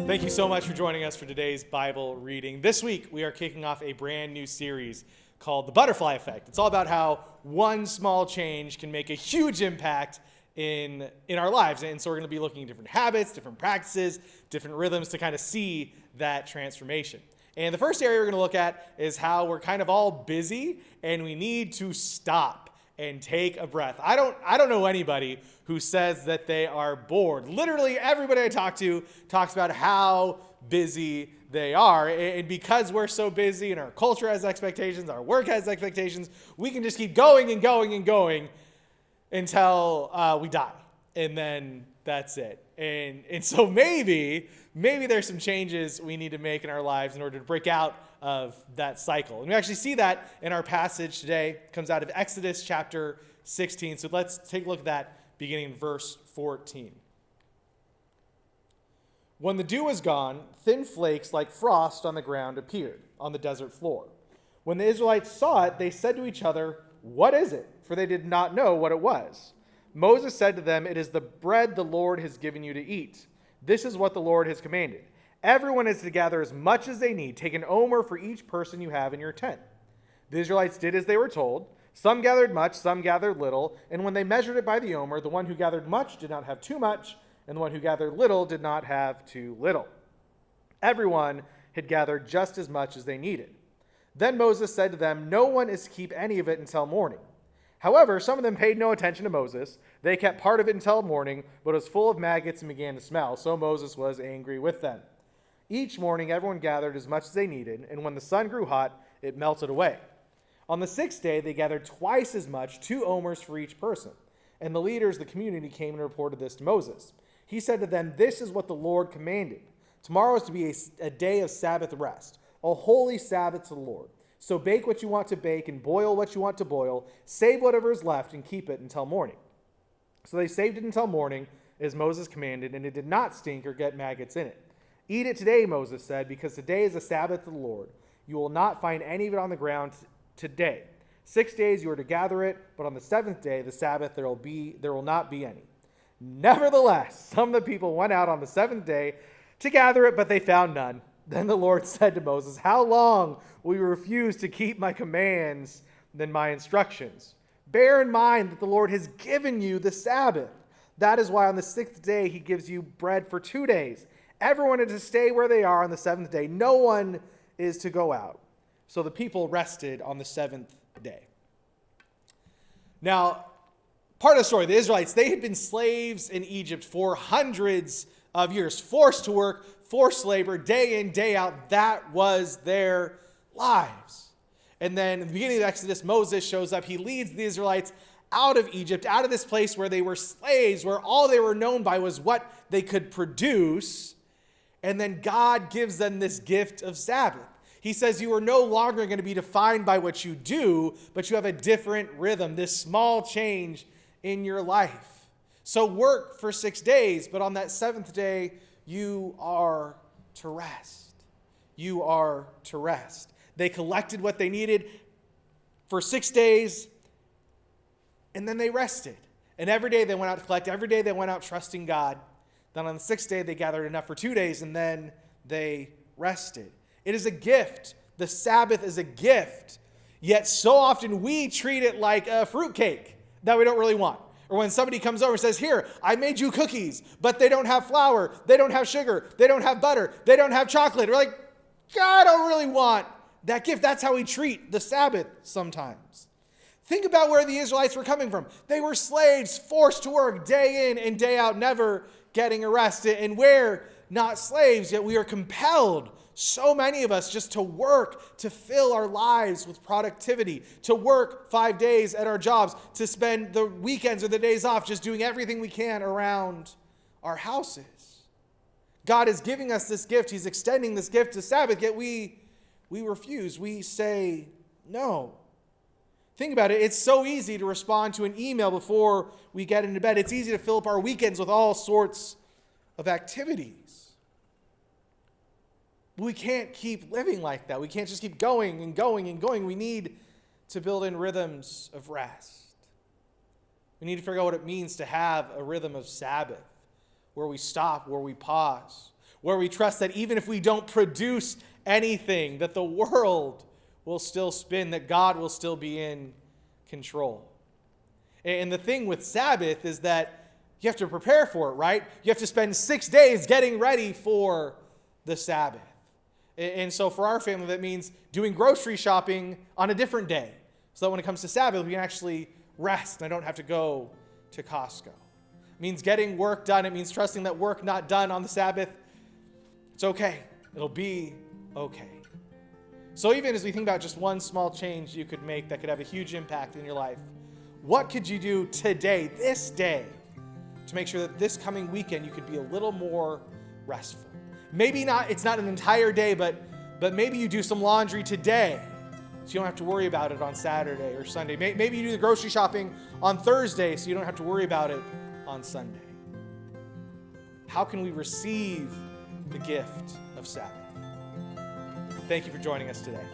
Thank you so much for joining us for today's Bible reading. This week, we are kicking off a brand new series called The Butterfly Effect. It's all about how one small change can make a huge impact in our lives. And so we're going to be looking at different habits, different practices, different rhythms to kind of see that transformation. And the first area we're going to look at is how we're kind of all busy and we need to stop and take a breath. I don't know anybody who says that they are bored. Literally everybody I talk to talks about how busy they are. And because we're so busy and our culture has expectations, our work has expectations, we can just keep going and going and going until we die. And then that's it. And so maybe there's some changes we need to make in our lives in order to break out of that cycle. And we actually see that in our passage today. It comes out of Exodus chapter 16. So let's take a look at that beginning in verse 14. When the dew was gone, thin flakes like frost on the ground appeared on the desert floor. When the Israelites saw it, they said to each other, "What is it?" For they did not know what it was. Moses said to them, "It is the bread the Lord has given you to eat. This is what the Lord has commanded. Everyone is to gather as much as they need. Take an omer for each person you have in your tent." The Israelites did as they were told. Some gathered much, some gathered little. And when they measured it by the omer, the one who gathered much did not have too much, and the one who gathered little did not have too little. Everyone had gathered just as much as they needed. Then Moses said to them, "No one is to keep any of it until morning." However, some of them paid no attention to Moses. They kept part of it until morning, but it was full of maggots and began to smell. So Moses was angry with them. Each morning, everyone gathered as much as they needed, and when the sun grew hot, it melted away. On the sixth day, they gathered twice as much, 2 omers for each person. And the leaders of the community came and reported this to Moses. He said to them, "This is what the Lord commanded. Tomorrow is to be a day of Sabbath rest, a holy Sabbath to the Lord. So bake what you want to bake and boil what you want to boil. Save whatever is left and keep it until morning." So they saved it until morning, as Moses commanded, and it did not stink or get maggots in it. "Eat it today," Moses said, "because today is a Sabbath to the Lord. You will not find any of it on the ground today. 6 days you are to gather it, but on the 7th day, the Sabbath, there will not be any." Nevertheless, some of the people went out on the 7th day to gather it, but they found none. Then the Lord said to Moses, "How long will you refuse to keep my commands and my instructions? Bear in mind that the Lord has given you the Sabbath. That is why on the 6th day he gives you bread for 2 days. Everyone is to stay where they are on the 7th day. No one is to go out." So the people rested on the 7th day. Now, part of the story, the Israelites, they had been slaves in Egypt for hundreds of years, forced to work, forced labor, day in, day out. That was their lives. And then in the beginning of Exodus, Moses shows up. He leads the Israelites out of Egypt, out of this place where they were slaves, where all they were known by was what they could produce. And then God gives them this gift of Sabbath. He says you are no longer going to be defined by what you do, but you have a different rhythm, this small change in your life. So work for 6 days, but on that 7th day, you are to rest. You are to rest. They collected what they needed for 6 days, and then they rested. And every day they went out to collect. Every day they went out trusting God. Then on the 6th day, they gathered enough for 2 days, and then they rested. It is a gift. The Sabbath is a gift. Yet so often we treat it like a fruitcake that we don't really want. Or when somebody comes over and says, "Here, I made you cookies, but they don't have flour, they don't have sugar, they don't have butter, they don't have chocolate." We're like, "I don't really want that gift." That's how we treat the Sabbath sometimes. Think about where the Israelites were coming from. They were slaves, forced to work day in and day out, never getting a rest. And we're not slaves, yet we are compelled, so many of us, just to work, to fill our lives with productivity, to work 5 days at our jobs, to spend the weekends or the days off just doing everything we can around our houses. God is giving us this gift. He's extending this gift to Sabbath, yet we refuse. We say no. Think about it. It's so easy to respond to an email before we get into bed. It's easy to fill up our weekends with all sorts of activities. We can't keep living like that. We can't just keep going and going and going. We need to build in rhythms of rest. We need to figure out what it means to have a rhythm of Sabbath, where we stop, where we pause, where we trust that even if we don't produce anything, that the world will still spin, that God will still be in control. And the thing with Sabbath is that you have to prepare for it, right? You have to spend 6 days getting ready for the Sabbath. And so for our family, that means doing grocery shopping on a different day, so that when it comes to Sabbath, we can actually rest and I don't have to go to Costco. It means getting work done. It means trusting that work not done on the Sabbath, it's okay. It'll be okay. So even as we think about just one small change you could make that could have a huge impact in your life, what could you do today, this day, to make sure that this coming weekend you could be a little more restful? Maybe not, it's not an entire day, but maybe you do some laundry today so you don't have to worry about it on Saturday or Sunday. Maybe you do the grocery shopping on Thursday so you don't have to worry about it on Sunday. How can we receive the gift of Sabbath? Thank you for joining us today.